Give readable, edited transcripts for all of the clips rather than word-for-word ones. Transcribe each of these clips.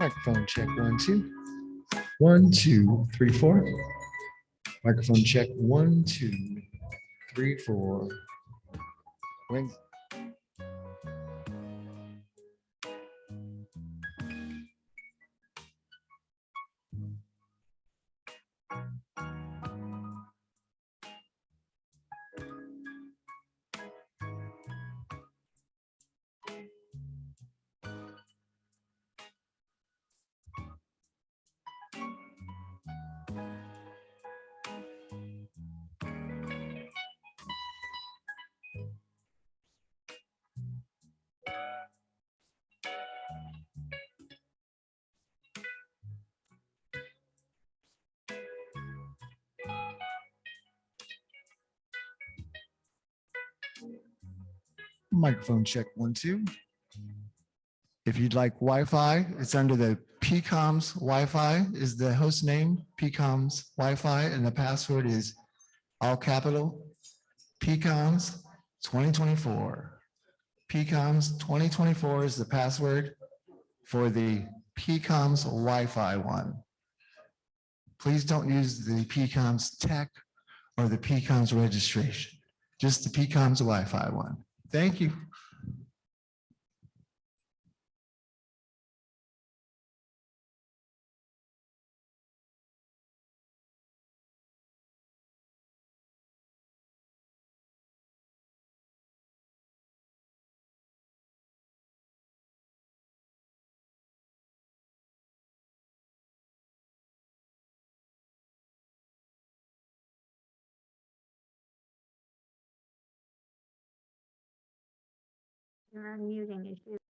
Microphone check 1, 2. 1, 2, 3, 4. Microphone check 1, 2, 3, 4. Wing. Microphone check 1, 2. If you'd like Wi-Fi, it's under the PCOMS Wi-Fi is the host name, PCOMS Wi-Fi, and the password is all capital PCOMS 2024. PCOMS 2024 is the password for the PCOMS Wi-Fi one. Please don't use the PCOMS tech or the PCOMS registration, just the PCOMS Wi-Fi one. Thank you. You're unmuting issue.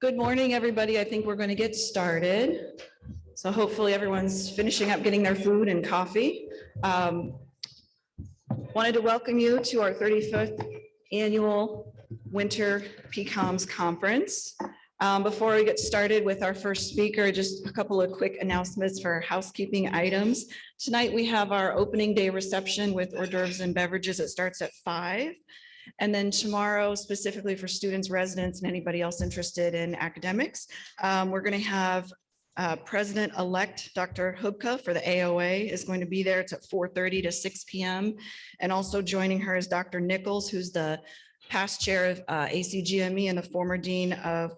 Good morning, everybody. I think we're going to get started. So hopefully everyone's finishing up getting their food and coffee. Wanted to welcome you to our 35th annual Winter PCOMS Conference. Before we get started with our first speaker, just a couple of quick announcements for housekeeping items. Tonight we have our opening day reception with hors d'oeuvres and beverages. It starts at 5. And then tomorrow, specifically for students, residents, and anybody else interested in academics, we're going to have President-elect Dr. Hubka for the AOA is going to be there. It's at 4:30 to 6 p.m. And also joining her is Dr. Nichols, who's the past chair of ACGME and the former dean of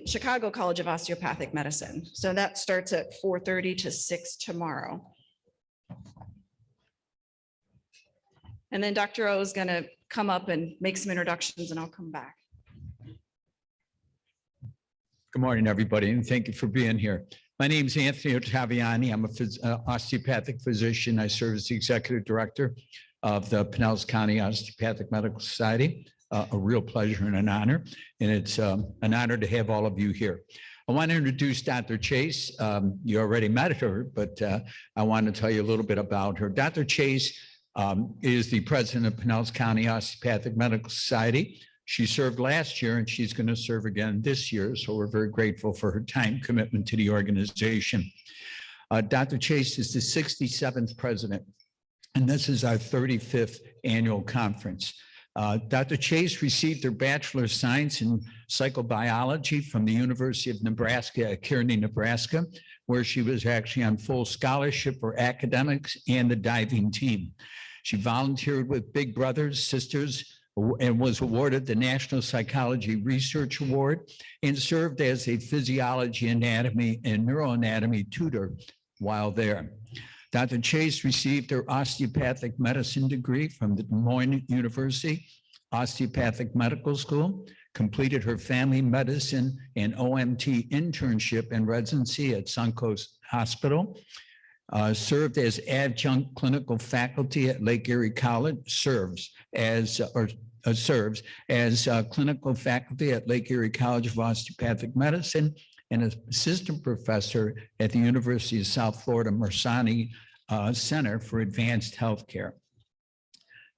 Chicago College of Osteopathic Medicine. So that starts at 4:30 to 6 tomorrow. And then Dr. O is going to come up and make some introductions, and I'll come back. Good morning, everybody, and thank you for being here. My name is Anthony Ottaviani. I'm an osteopathic physician. I serve as the executive director of the Pinellas County Osteopathic Medical Society. A real pleasure and an honor, and it's an honor to have all of you here. I want to introduce Dr. Chase. You already met her, but I want to tell you a little bit about her. Dr. Chase is the president of Pinellas County Osteopathic Medical Society. She served last year and she's going to serve again this year. So we're very grateful for her time commitment to the organization. Dr. Chase is the 67th president, and this is our 35th annual conference. Dr. Chase received her Bachelor of Science in Psychobiology from the University of Nebraska at Kearney, Nebraska, where she was actually on full scholarship for academics and the diving team. She volunteered with Big Brothers, Sisters, and was awarded the National Psychology Research Award and served as a physiology, anatomy, and neuroanatomy tutor while there. Dr. Chase received her osteopathic medicine degree from the Des Moines University Osteopathic Medical School, completed her family medicine and OMT internship and residency at Suncoast Hospital, served as adjunct clinical faculty at Lake Erie College, serves as clinical faculty at Lake Erie College of Osteopathic Medicine, and an assistant professor at the University of South Florida Mersani Center for Advanced Healthcare.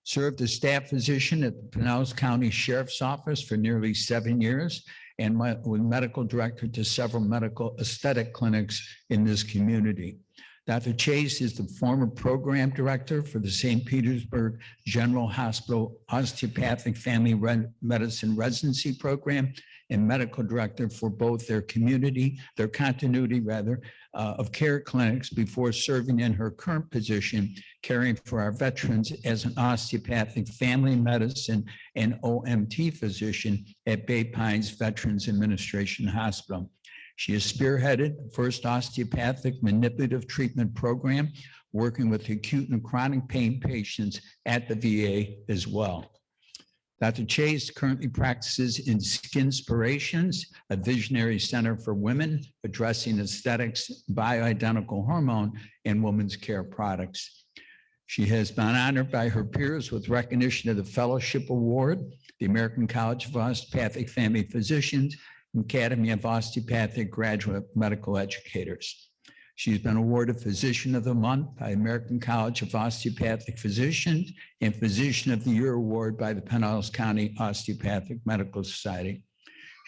Served as staff physician at the Pinellas County Sheriff's Office for nearly 7 years, and was medical director to several medical aesthetic clinics in this community. Dr. Chase is the former program director for the St. Petersburg General Hospital Osteopathic Family Medicine Residency Program and medical director for both their continuity of care clinics before serving in her current position, caring for our veterans as an osteopathic family medicine and OMT physician at Bay Pines Veterans Administration Hospital. She has spearheaded the first osteopathic manipulative treatment program, working with acute and chronic pain patients at the VA as well. Dr. Chase currently practices in Skinspirations, a visionary center for women addressing aesthetics, bioidentical hormone, and women's care products. She has been honored by her peers with recognition of the Fellowship Award, the American College of Osteopathic Family Physicians, Academy of Osteopathic Graduate Medical Educators. She's been awarded Physician of the Month by American College of Osteopathic Physicians and Physician of the Year Award by the Pinellas County Osteopathic Medical Society.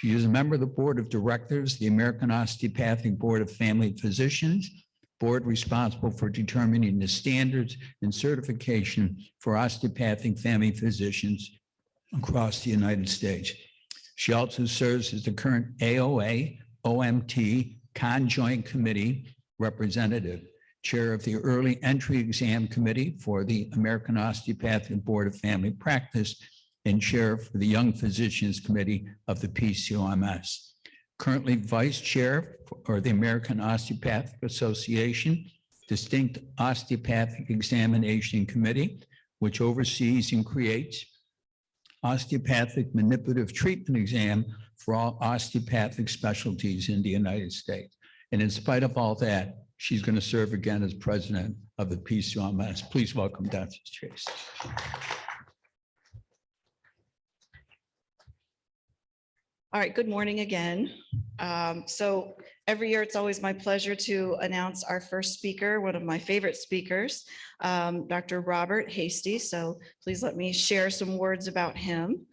She is a member of the Board of Directors, of the American Osteopathic Board of Family Physicians, board responsible for determining the standards and certification for osteopathic family physicians across the United States. She also serves as the current AOA, OMT, Conjoint Committee representative, chair of the Early Entry Exam Committee for the American Osteopathic Board of Family Practice, and chair for the Young Physicians Committee of the PCOMS. Currently vice chair for the American Osteopathic Association Distinct Osteopathic Examination Committee, which oversees and creates osteopathic manipulative treatment exam for all osteopathic specialties in the United States. And in spite of all that, she's going to serve again as president of the PCOMS. Please welcome Dr. Chase. All right, good morning again. So every year, it's always my pleasure to announce our first speaker, one of my favorite speakers, Dr. Robert Hasty. So please let me share some words about him,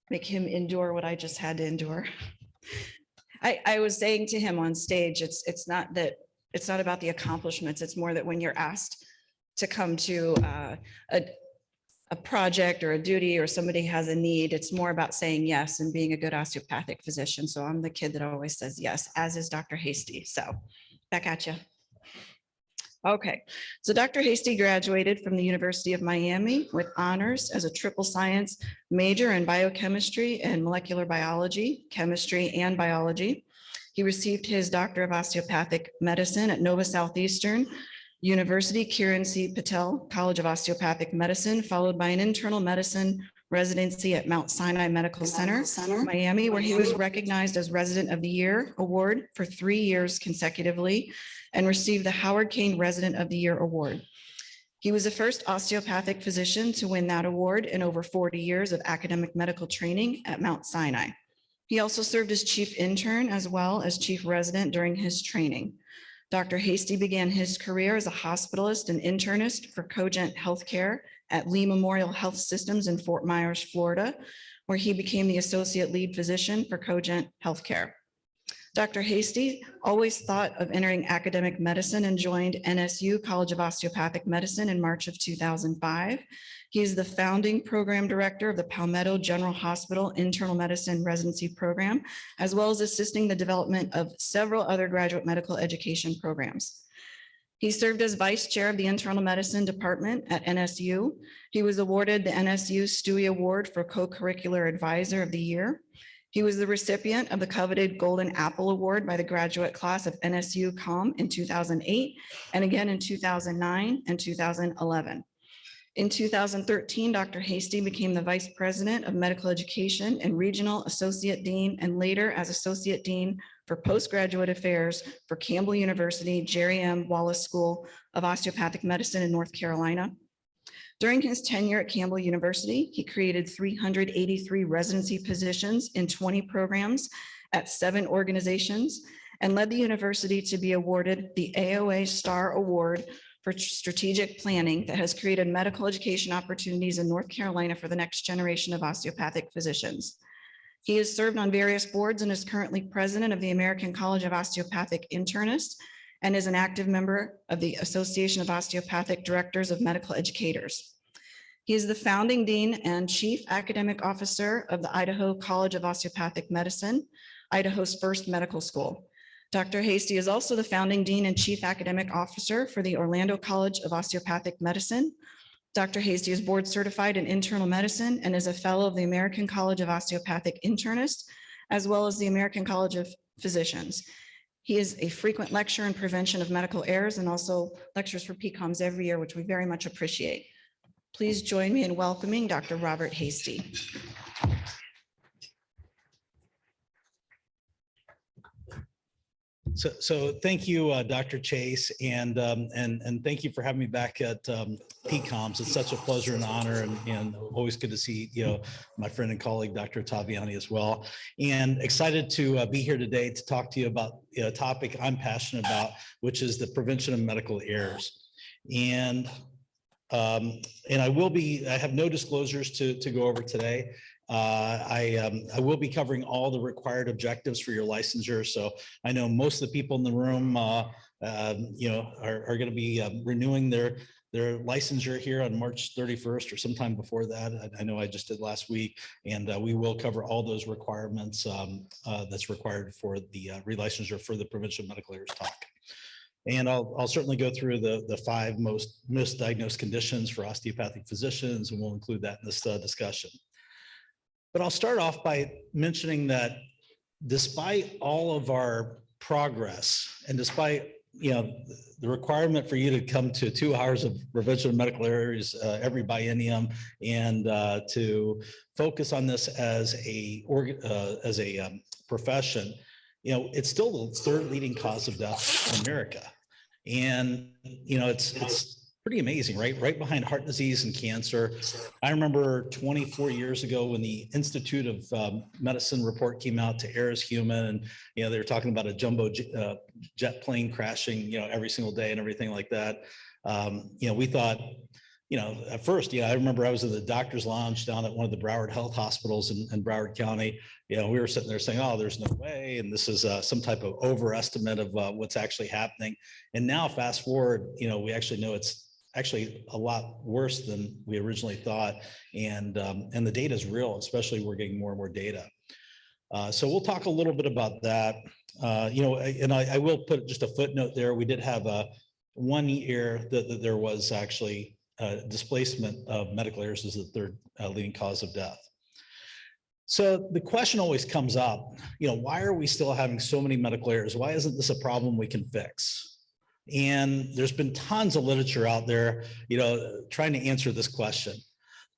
make him endure what I just had to endure. I was saying to him on stage, it's not about the accomplishments. It's more that when you're asked to come to a project or a duty or somebody has a need, it's more about saying yes and being a good osteopathic physician. So I'm the kid that always says yes, as is Dr. Hasty. So back at you. Okay, so Dr. Hasty graduated from the University of Miami with honors as a triple science major in biochemistry and molecular biology, chemistry, and biology. He received his Doctor of Osteopathic Medicine at Nova Southeastern University, Kiran C. Patel College of Osteopathic Medicine, followed by an internal medicine residency at Mount Sinai Medical Center, Miami, where he was recognized as Resident of the Year Award for 3 years consecutively and received the Howard Kane Resident of the Year Award. He was the first osteopathic physician to win that award in over 40 years of academic medical training at Mount Sinai. He also served as chief intern as well as chief resident during his training. Dr. Hasty began his career as a hospitalist and internist for Cogent Healthcare at Lee Memorial Health Systems in Fort Myers, Florida, where he became the associate lead physician for Cogent Healthcare. Dr. Hasty always thought of entering academic medicine and joined NSU College of Osteopathic Medicine in March of 2005. He is the founding program director of the Palmetto General Hospital Internal Medicine Residency Program, as well as assisting the development of several other graduate medical education programs. He served as vice chair of the Internal Medicine Department at NSU. He was awarded the NSU Stewie Award for Co-Curricular Advisor of the Year. He was the recipient of the coveted Golden Apple Award by the graduate class of NSU COM in 2008, and again in 2009 and 2011. In 2013, Dr. Hasty became the Vice President of Medical Education and Regional Associate Dean, and later as Associate Dean for Postgraduate Affairs for Campbell University Jerry M. Wallace School of Osteopathic Medicine in North Carolina. During his tenure at Campbell University, he created 383 residency positions in 20 programs at 7 organizations and led the university to be awarded the AOA Star Award for strategic planning that has created medical education opportunities in North Carolina for the next generation of osteopathic physicians. He has served on various boards and is currently president of the American College of Osteopathic Internists and is an active member of the Association of Osteopathic Directors of Medical Educators. He is the founding dean and chief academic officer of the Idaho College of Osteopathic Medicine, Idaho's first medical school. Dr. Hasty is also the founding dean and chief academic officer for the Orlando College of Osteopathic Medicine. Dr. Hasty is board certified in internal medicine and is a fellow of the American College of Osteopathic Internists, as well as the American College of Physicians. He is a frequent lecturer in prevention of medical errors and also lectures for PCOMS every year, which we very much appreciate. Please join me in welcoming Dr. Robert Hasty. So thank you, Dr. Chase, and thank you for having me back at PCOMS. It's such a pleasure and honor, and always good to see my friend and colleague, Dr. Taviani, as well. And excited to be here today to talk to you about a topic I'm passionate about, which is the prevention of medical errors. And I have no disclosures to go over today. I will be covering all the required objectives for your licensure. So I know most of the people in the room, are going to be renewing their licensure here on March 31st or sometime before that. I know I just did last week, and we will cover all those requirements that's required for the relicensure for the prevention of medical errors talk. And I'll certainly go through the 5 most misdiagnosed conditions for osteopathic physicians, and we'll include that in this discussion. But I'll start off by mentioning that despite all of our progress and despite the requirement for you to come to 2 hours of prevention of medical errors every biennium and to focus on this as a profession, it's still the 3rd leading cause of death in America. And it's pretty amazing, right? Right behind heart disease and cancer. I remember 24 years ago when the Institute of Medicine report came out to Air is Human, and they were talking about a jumbo jet plane crashing, every single day and everything like that. We thought, at first, I remember I was in the doctor's lounge down at one of the Broward Health hospitals in Broward County. We were sitting there saying, oh, there's no way. And this is some type of overestimate of what's actually happening. And now fast forward, we actually know it's actually a lot worse than we originally thought. And the data is real, especially we're getting more and more data. So we'll talk a little bit about that. And I will put just a footnote there. We did have 1 year that there was actually displacement of medical errors as the third leading cause of death. So the question always comes up, why are we still having so many medical errors? Why isn't this a problem we can fix? And there's been tons of literature out there, trying to answer this question.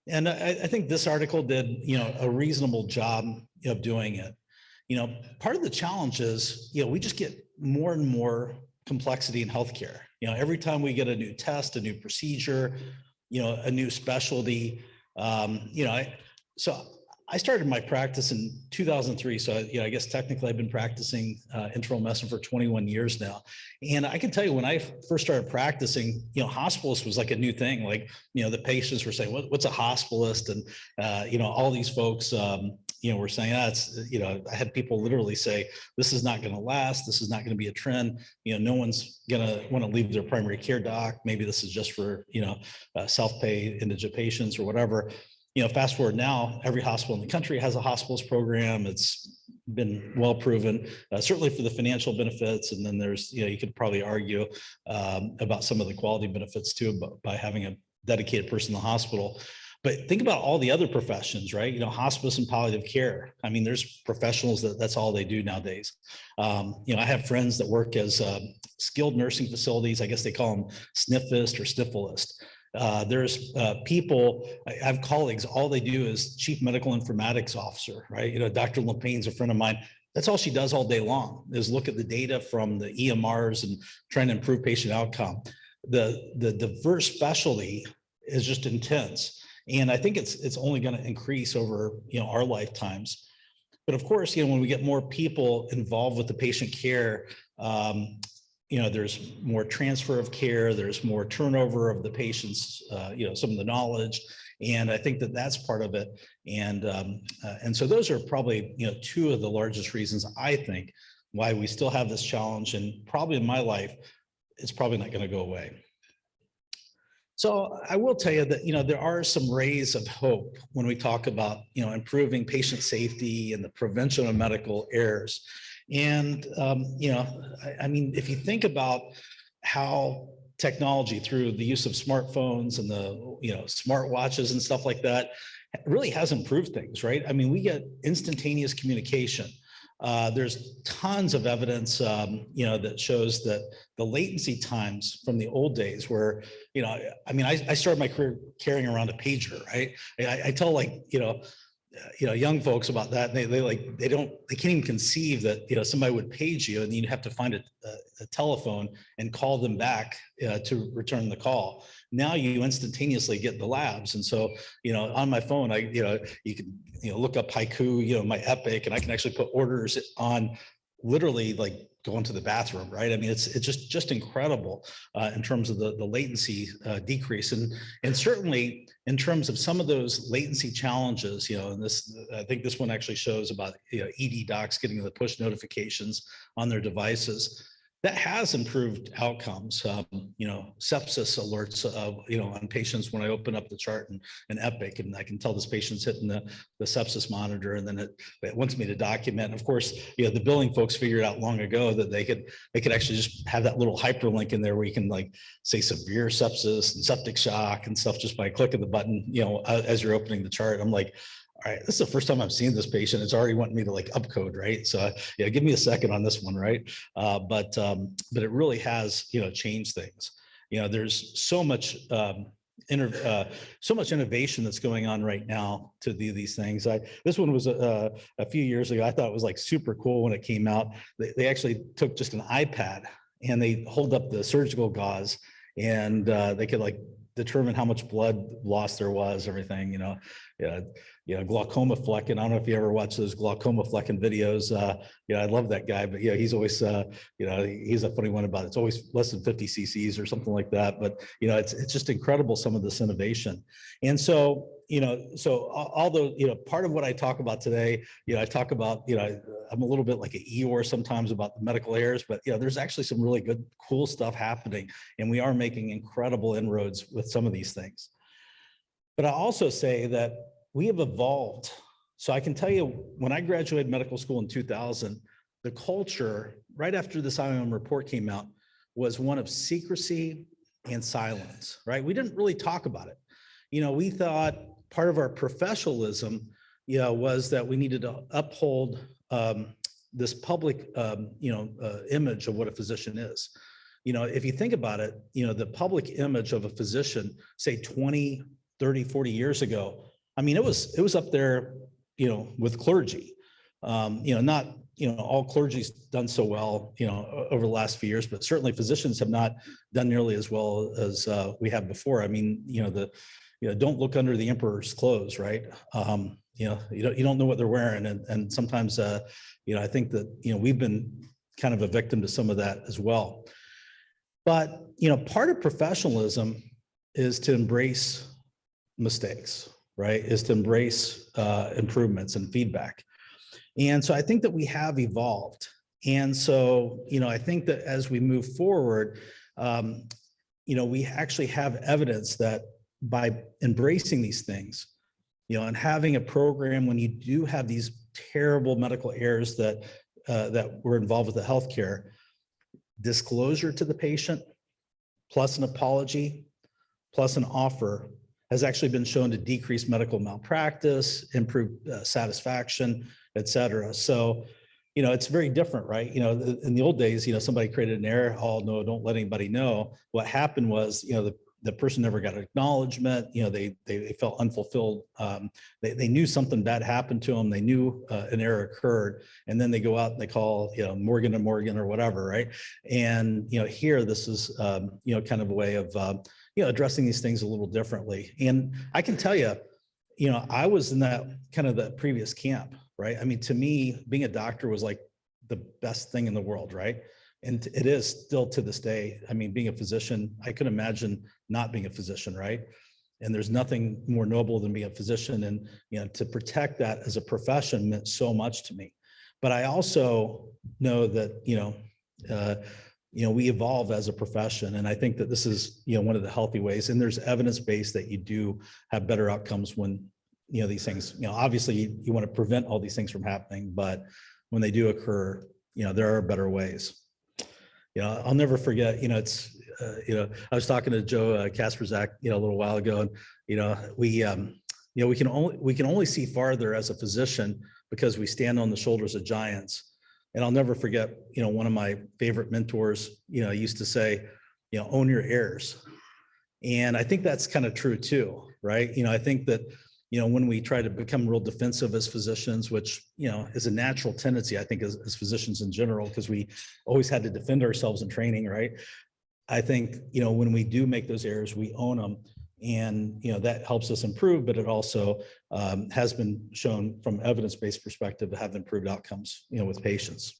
And I think this article did, a reasonable job of doing it. Part of the challenge is, we just get more and more complexity in healthcare. Every time we get a new test, a new procedure, a new specialty, so I started my practice in 2003. So, I guess technically I've been practicing internal medicine for 21 years now. And I can tell you when I first started practicing, hospitalist was like a new thing. Like, the patients were saying, what's a hospitalist? And, all these folks, were saying, that's, I had people literally say, this is not going to last. This is not going to be a trend. No one's going to want to leave their primary care doc. Maybe this is just for, self-pay indigent patients or whatever. Fast forward now, every hospital in the country has a hospitalist program. It's been well proven, certainly for the financial benefits. And then there's, you could probably argue about some of the quality benefits too, by having a dedicated person in the hospital. But think about all the other professions, right? Hospice and palliative care. I mean, there's professionals that's all they do nowadays. I have friends that work as skilled nursing facilities. I guess they call them SNFist or sniffleist. There's people, I have colleagues, all they do is chief medical informatics officer, right? Dr. Lepane's a friend of mine. That's all she does all day long is look at the data from the EMRs and trying to improve patient outcome. The diverse specialty is just intense. And I think it's only going to increase over, our lifetimes. But of course, when we get more people involved with the patient care, there's more transfer of care, there's more turnover of the patients, some of the knowledge. And I think that's part of it. And so those are probably, two of the largest reasons I think why we still have this challenge. And probably in my life, it's probably not going to go away. So I will tell you that, there are some rays of hope when we talk about, improving patient safety and the prevention of medical errors. And, I mean, if you think about how technology through the use of smartphones and the, smart watches and stuff like that really has improved things, right? I mean, we get instantaneous communication. There's tons of evidence, that shows that the latency times from the old days where, I started my career carrying around a pager, right? I tell young folks about that. And they can't even conceive that, somebody would page you and you'd have to find a telephone and call them back to return the call. Now you instantaneously get the labs. And so, on my phone, you can, look up Haiku, my Epic, and I can actually put orders on literally like going to the bathroom, right? I mean, it's just incredible in terms of the latency decrease. And certainly in terms of some of those latency challenges, and I think this one actually shows about, ED docs getting the push notifications on their devices. That has improved outcomes, sepsis alerts, on patients when I open up the chart in Epic, and I can tell this patient's hitting the sepsis monitor, and then it wants me to document. And of course, the billing folks figured out long ago that they could actually just have that little hyperlink in there where you can like say severe sepsis and septic shock and stuff just by clicking the button, as you're opening the chart. I'm like, all right, this is the first time I've seen this patient. It's already wanting me to like upcode, right? So give me a second on this one, right? But it really has, changed things. There's so much innovation that's going on right now to do these things. This one was a few years ago. I thought it was like super cool when it came out. They actually took just an iPad and they hold up the surgical gauze and they could like determine how much blood loss there was, everything, glaucoma flecking. I don't know if you ever watch those glaucoma flecking videos. I love that guy, but he's always, he's a funny one about it. It's always less than 50 cc's or something like that. But, it's just incredible, some of this innovation. And so, although, part of what I talk about today, I talk about, I'm a little bit like an Eeyore sometimes about the medical errors, but there's actually some really good, cool stuff happening. And we are making incredible inroads with some of these things. But I also say that we have evolved. So I can tell you, when I graduated medical school in 2000, the culture right after this IOM report came out was one of secrecy and silence, right? We didn't really talk about it. We thought part of our professionalism, was that we needed to uphold this public, image of what a physician is. If you think about it, the public image of a physician, say 20, 30, 40 years ago, I mean, it was up there, with clergy. Not, all clergy's done so well, over the last few years, but certainly physicians have not done nearly as well as we have before. I mean, don't look under the emperor's clothes, right? You don't know what they're wearing. And sometimes, I think that, we've been kind of a victim to some of that as well. But, part of professionalism is to embrace mistakes, right? Is to embrace improvements and feedback. And so I think that we have evolved. And so, I think that as we move forward, we actually have evidence that by embracing these things, and having a program when you do have these terrible medical errors that were involved with the healthcare, disclosure to the patient, plus an apology, plus an offer, has actually been shown to decrease medical malpractice, improve satisfaction, et cetera. So, it's very different, right? In the old days, somebody created an error. Oh no, don't let anybody know. What happened was, the person never got acknowledgement. They felt unfulfilled. They knew something bad happened to them. They knew an error occurred, and then they go out and they call, Morgan and Morgan or whatever, right? And here, this is kind of a way of addressing these things a little differently. And I can tell you, I was in that kind of the previous camp, right? I mean, to me, being a doctor was like the best thing in the world, right? And it is still to this day. I mean, being a physician, I couldn't imagine not being a physician, right? And there's nothing more noble than being a physician. And, to protect that as a profession meant so much to me. But I also know that, we evolve as a profession. And I think that this is, one of the healthy ways. And there's evidence-based that you do have better outcomes when, these things, obviously you want to prevent all these things from happening, but when they do occur, there are better ways. I'll never forget, it's, I was talking to Joe Kasperzak, a little while ago, and, we can only see farther as a physician because we stand on the shoulders of giants. And I'll never forget, one of my favorite mentors, used to say, own your errors. And I think that's kind of true too, right? I think that, when we try to become real defensive as physicians, which, is a natural tendency, I think, as physicians in general, because we always had to defend ourselves in training, right? I think, when we do make those errors, we own them. And, that helps us improve, but it also has been shown from evidence-based perspective to have improved outcomes, with patients.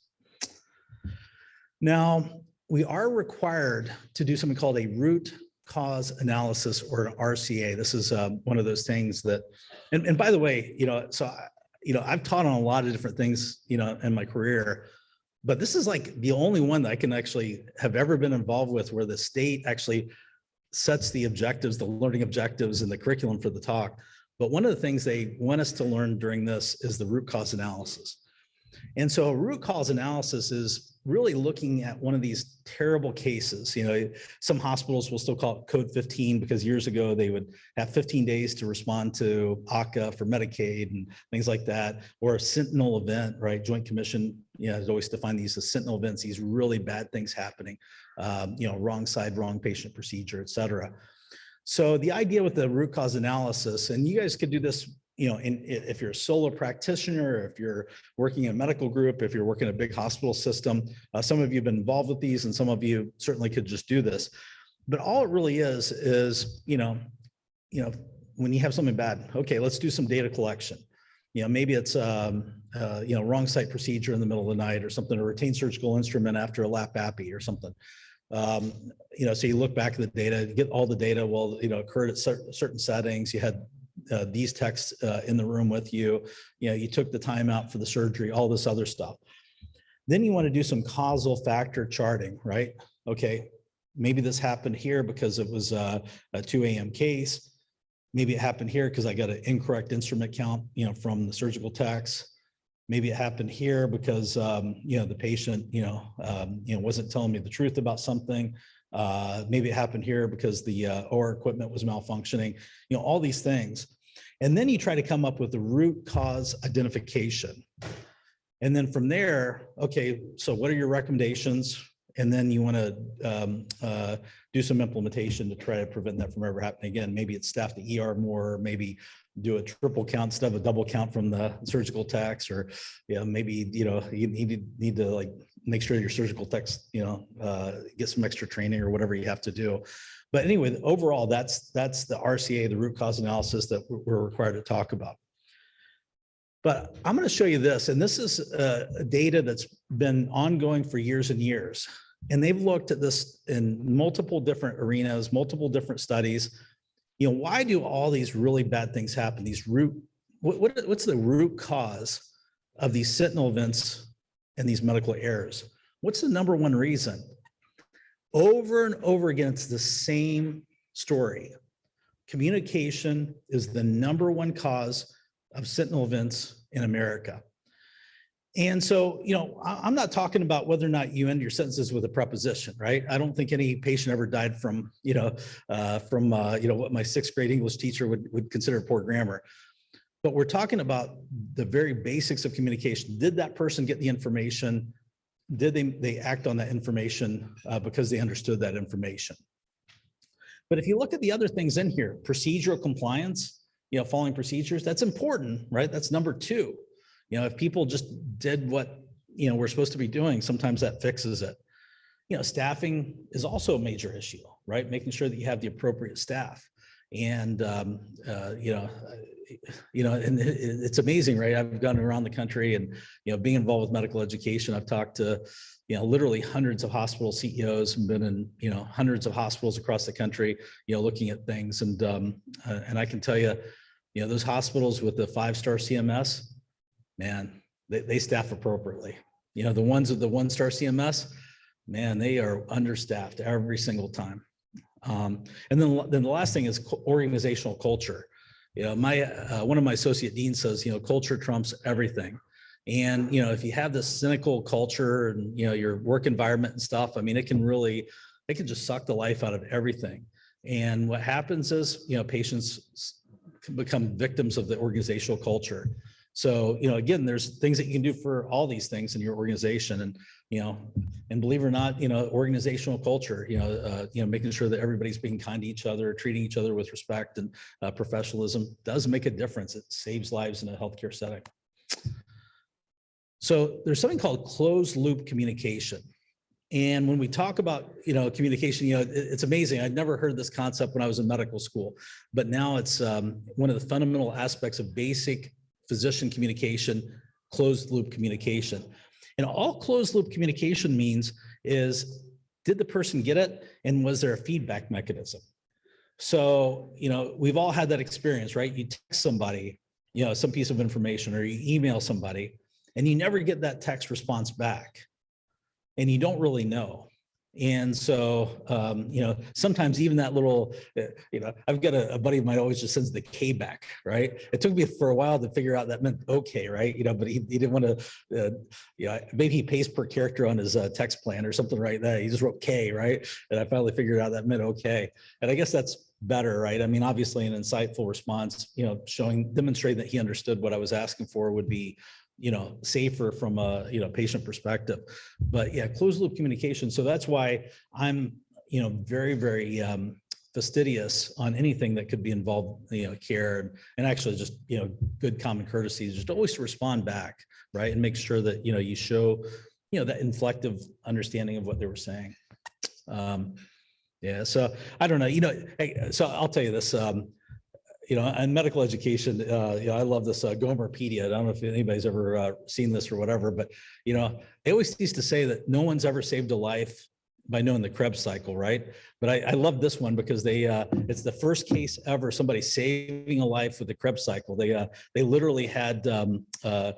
Now, we are required to do something called a root cause analysis, or an RCA. This is one of those things that, and by the way, I've taught on a lot of different things, in my career, but this is like the only one that I can actually have ever been involved with where the state actually sets the objectives, the learning objectives, and the curriculum for the talk. But one of the things they want us to learn during this is the root cause analysis. And so a root cause analysis is really looking at one of these terrible cases. Some hospitals will still call it code 15 because years ago they would have 15 days to respond to ACA for Medicaid and things like that, or a sentinel event, right? Joint Commission, has always defined these as sentinel events, these really bad things happening, wrong side, wrong patient procedure, et cetera. So the idea with the root cause analysis, and you guys could do this, if you're a solo practitioner, if you're working in a medical group, if you're working in a big hospital system, some of you have been involved with these, and some of you certainly could just do this. But all it really is, when you have something bad, okay, let's do some data collection. Maybe it's, wrong site procedure in the middle of the night or something, a routine surgical instrument after a lap appy or something. So you look back at the data, get all the data, well, occurred at certain settings. You had these techs in the room with you, you took the time out for the surgery, all this other stuff. Then you want to do some causal factor charting, right? Okay, maybe this happened here because it was a 2 a.m. case. Maybe it happened here because I got an incorrect instrument count, from the surgical techs. Maybe it happened here because, the patient, wasn't telling me the truth about something. Maybe it happened here because the OR equipment was malfunctioning, all these things. And then you try to come up with the root cause identification. And then from there, okay, so what are your recommendations? And then you want to do some implementation to try to prevent that from ever happening again. Maybe it's staff the ER more, maybe do a triple count instead of a double count from the surgical techs, or maybe you need to like make sure your surgical techs get some extra training or whatever you have to do. But anyway, overall, that's the RCA, the root cause analysis that we're required to talk about. But I'm going to show you this, and this is data that's been ongoing for years and years. And they've looked at this in multiple different arenas, multiple different studies. Why do all these really bad things happen? What's the root cause of these sentinel events and these medical errors? What's the number one reason? Over and over again, it's the same story. Communication is the number one cause of sentinel events in America. And so, I'm not talking about whether or not you end your sentences with a preposition, right? I don't think any patient ever died from, what my sixth grade English teacher would consider poor grammar. But we're talking about the very basics of communication. Did that person get the information? Did they act on that information because they understood that information? But if you look at the other things in here, procedural compliance, following procedures, that's important, right? That's number two. If people just did what, we're supposed to be doing, sometimes that fixes it. Staffing is also a major issue, right? Making sure that you have the appropriate staff. And, and it's amazing, right? I've gone around the country and, being involved with medical education, I've talked to, literally hundreds of hospital CEOs and been in, hundreds of hospitals across the country, looking at things. And I can tell you, those hospitals with the 5-star CMS, man, they staff appropriately. The ones with the 1-star CMS, man, they are understaffed every single time. And then the last thing is organizational culture. One of my associate deans says, culture trumps everything. And, if you have this cynical culture and, your work environment and stuff, I mean, it can just suck the life out of everything. And what happens is, patients can become victims of the organizational culture. So, again, there's things that you can do for all these things in your organization. And, and believe it or not, organizational culture, making sure that everybody's being kind to each other, treating each other with respect and professionalism does make a difference. It saves lives in a healthcare setting. So there's something called closed loop communication. And when we talk about, communication, it's amazing. I'd never heard this concept when I was in medical school, but now it's one of the fundamental aspects of basic physician communication, closed loop communication. And all closed loop communication means is, did the person get it? And was there a feedback mechanism? So, we've all had that experience, right? You text somebody, some piece of information, or you email somebody and you never get that text response back and you don't really know. And so, sometimes even that little, I've got a buddy of mine always just sends the K back, right? It took me for a while to figure out that meant okay, right? But he didn't want to, maybe he pays per character on his text plan or something right there. He just wrote K, right? And I finally figured out that meant okay. And I guess that's better, right? I mean, obviously an insightful response, demonstrating that he understood what I was asking for would be, safer from a, patient perspective. But yeah, closed loop communication. So that's why I'm, very, very fastidious on anything that could be involved, care and actually just, good common courtesy, just always to respond back, right? And make sure that, you show, that inflective understanding of what they were saying. Yeah. So I don't know, hey, so I'll tell you this, in medical education, I love this Gomerpedia. I don't know if anybody's ever seen this or whatever, but, they always used to say that no one's ever saved a life by knowing the Krebs cycle, right? But I love this one because it's the first case ever somebody saving a life with the Krebs cycle. They literally had the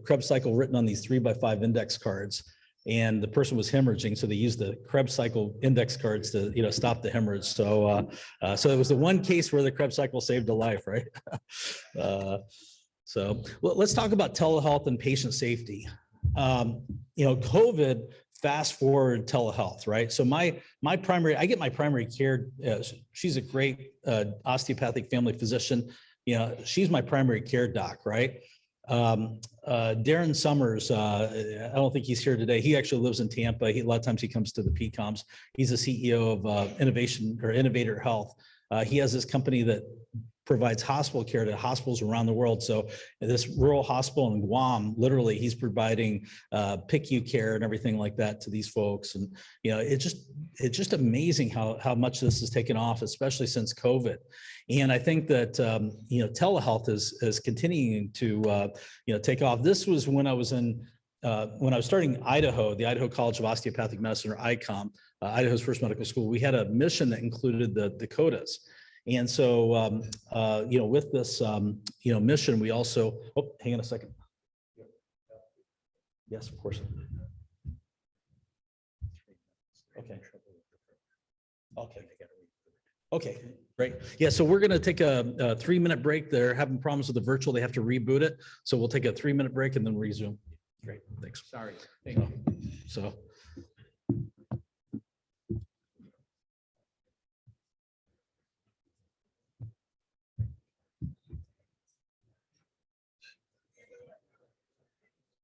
Krebs cycle written on these 3x5 index cards, and the person was hemorrhaging, so they used the Krebs cycle index cards to stop the hemorrhage. So it was the one case where the Krebs cycle saved a life, right? So let's talk about telehealth and patient safety. COVID fast forward telehealth, right? So I get my primary care. She's a great osteopathic family physician. She's my primary care doc, right? Darren Summers, I don't think he's here today. He actually lives in Tampa. A lot of times he comes to the PCOMS. He's the CEO of Innovator Health. He has this company that provides hospital care to hospitals around the world. So this rural hospital in Guam, literally he's providing PICU care and everything like that to these folks. And, it's just amazing how much this has taken off, especially since COVID. And I think that, telehealth is continuing to, take off. This was when I was starting Idaho, the Idaho College of Osteopathic Medicine, or ICOM, Idaho's first medical school. We had a mission that included the Dakotas. And so, with this, mission, we also, hang on a second. Yes, of course. Okay. Okay, great. Yeah, so we're going to take a 3-minute break. They're having problems with the virtual. They have to reboot it. So we'll take a 3-minute break and then resume. Great, thanks. Sorry. So